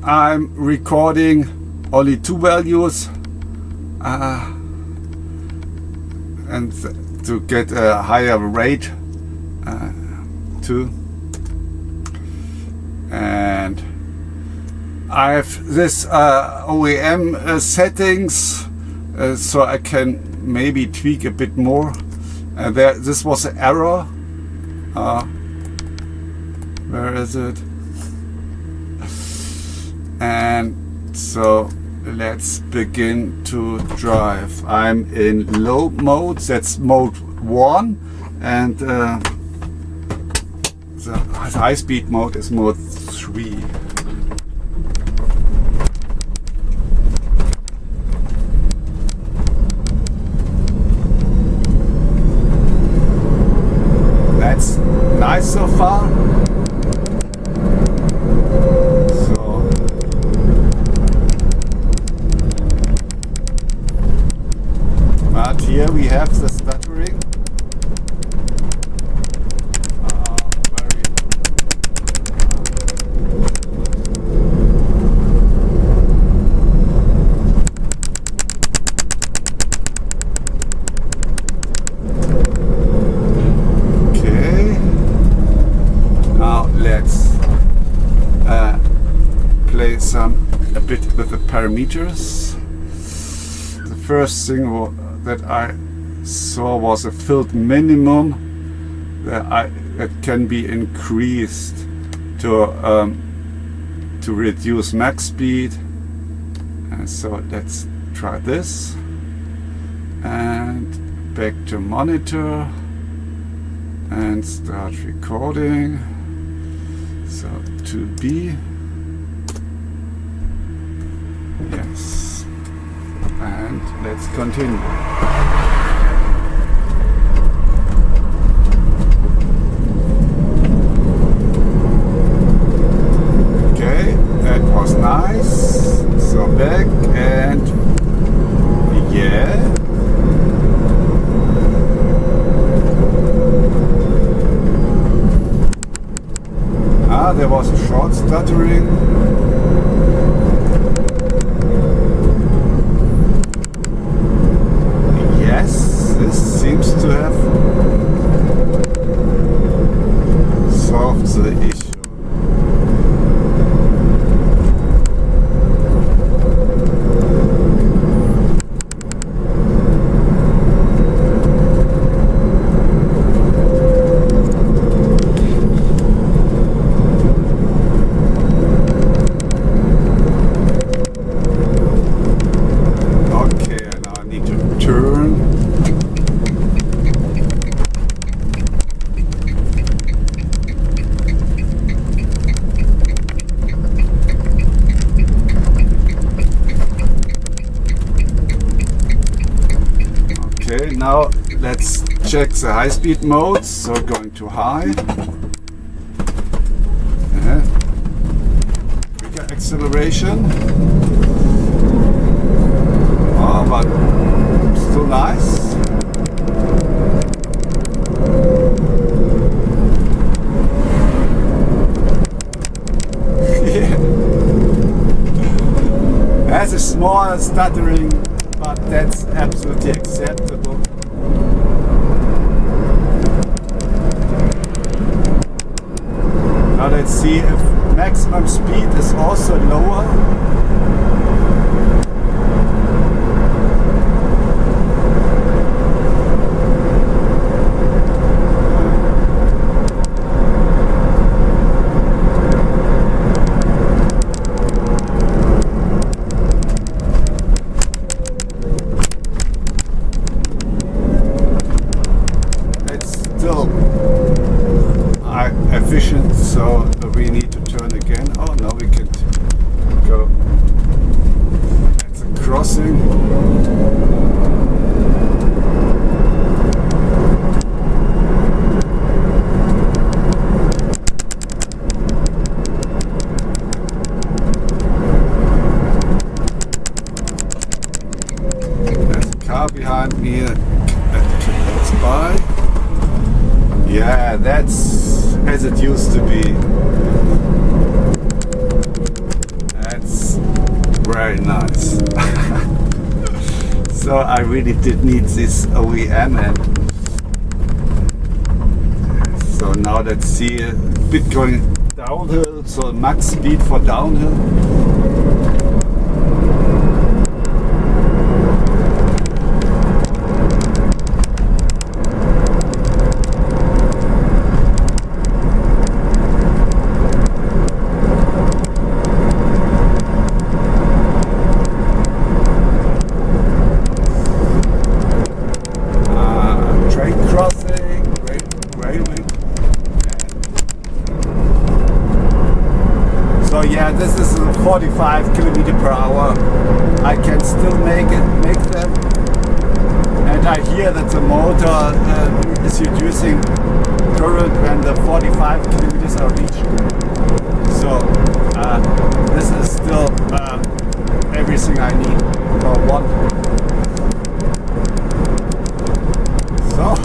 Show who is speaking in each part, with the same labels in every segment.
Speaker 1: I'm recording only 2 values and to get a higher rate too. And I have this OEM settings, so I can maybe tweak a bit more. This was an error. Where is it? And so let's begin to drive. I'm in low mode, that's mode 1, and the high speed mode is mode 3. That's nice so far. But here we have the stuttering. Okay. Now let's play a bit with the parameters. The first thing that I saw was a filled minimum that can be increased to reduce max speed. And so let's try this and back to monitor and start recording. So 2B, yes, and let's continue. Okay, that was nice. So back and yeah. There was a short stuttering. Yes, this seems to have solved the issue. Okay, now let's check the high speed modes. So going to high. Quicker acceleration. Oh, but still nice. Yeah. That's a small stuttering, but that's absolutely acceptable. Now let's see if maximum speed is also lower. Efficient, so we need to turn again. Oh, now we can go. That's a crossing. There's a car behind me that's by. Yeah, that's as it used to be. And Very nice. So I really did need this OEM, and so now let's see a bit going downhill, so max speed for downhill. Yeah, this is 45 kilometer per hour. I can still make them, and I hear that the motor is reducing current when the 45 kilometers are reached. So this is still everything I need or want. So.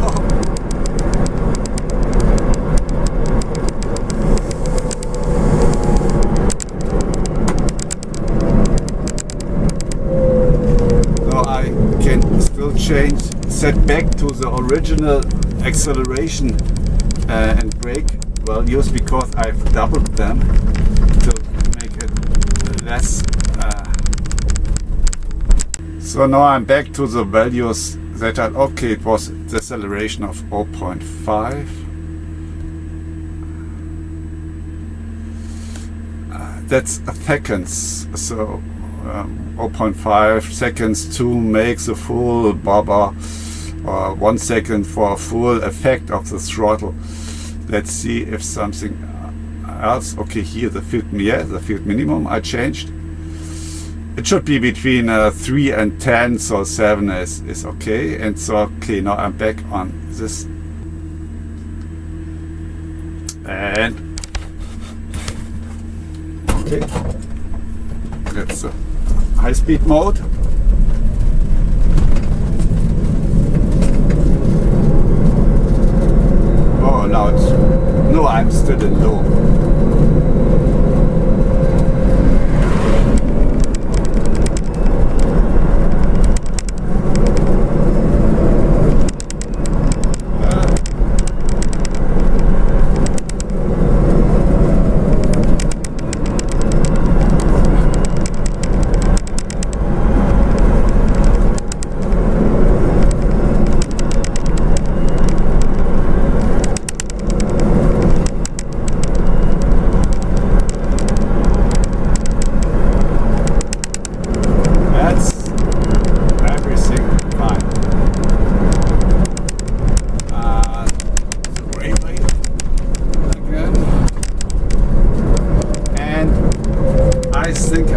Speaker 1: Change, set back to the original acceleration and brake values, because I've doubled them to make it less. So now I'm back to the values that are okay. It was deceleration of 0.5. That's seconds. So 0.5 seconds to make the full baba, or 1 second for a full effect of the throttle. Let's see if something else. Okay, here the field minimum I changed. It should be between 3 and 10, so 7 is okay. And so okay, now I'm back on this, and okay, that's high-speed mode. Oh, now it's, no, I'm still in low.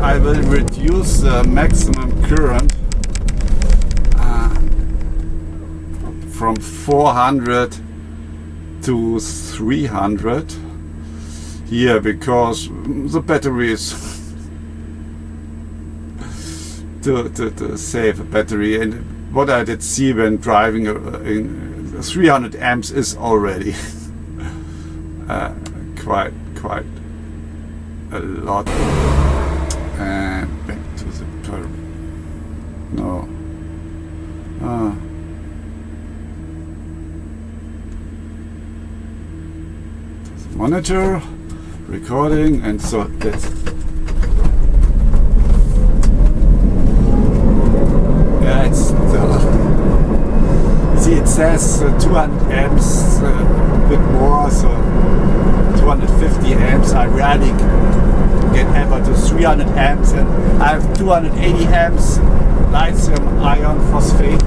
Speaker 1: I will reduce the maximum current from 400 to 300 here, because the battery is to save a battery. And what I did see when driving in 300 amps is already quite a lot. And back to the monitor recording, and so that's it's see, it says 200 amps, a bit more, so 250 amps. I rarely get ever to 300 amps, and I have 280 amps lithium iron phosphate.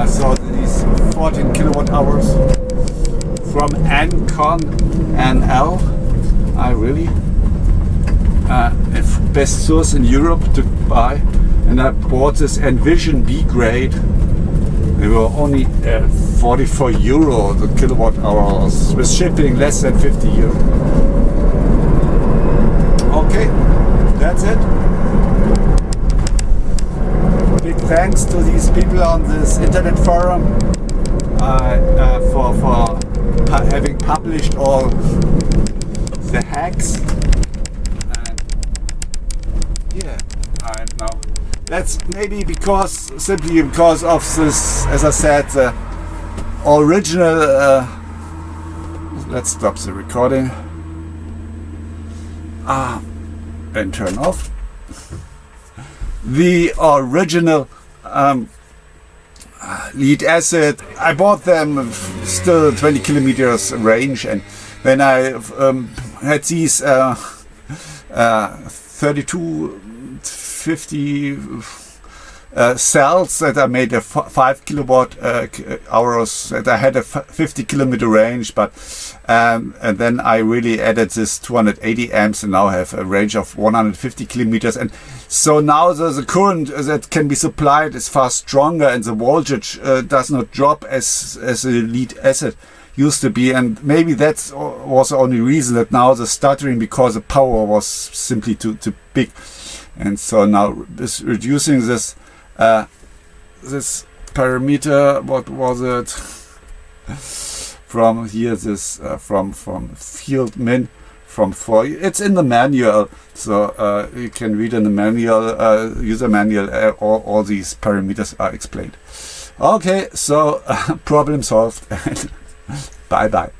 Speaker 1: So these 14 kilowatt hours from Ancon NL. I really best source in Europe to buy, and I bought this Envision B grade. They were only 44 euro the kilowatt hours, with shipping less than 50 euro. Okay, that's it. Big thanks to these people on this internet forum for having published all the hacks. And yeah, That's maybe simply because of this, as I said, the original. Let's stop the recording and turn off. The original lead acid, I bought them still 20 kilometers range, and then I had these 3250 cells that I made a 5 kilowatt hours, that I had a 50 kilometer range, but and then I really added this 280 amps and now have a range of 150 kilometers. And so now the current that can be supplied is far stronger, and the voltage does not drop as the lead acid used to be. And maybe that was the only reason that now the stuttering, because the power was simply too big. And so now this reducing this this parameter, what was it, from here, this from field min from 4, it's in the manual, so you can read in the manual, user manual, all these parameters are explained. Okay, so problem solved. Bye bye.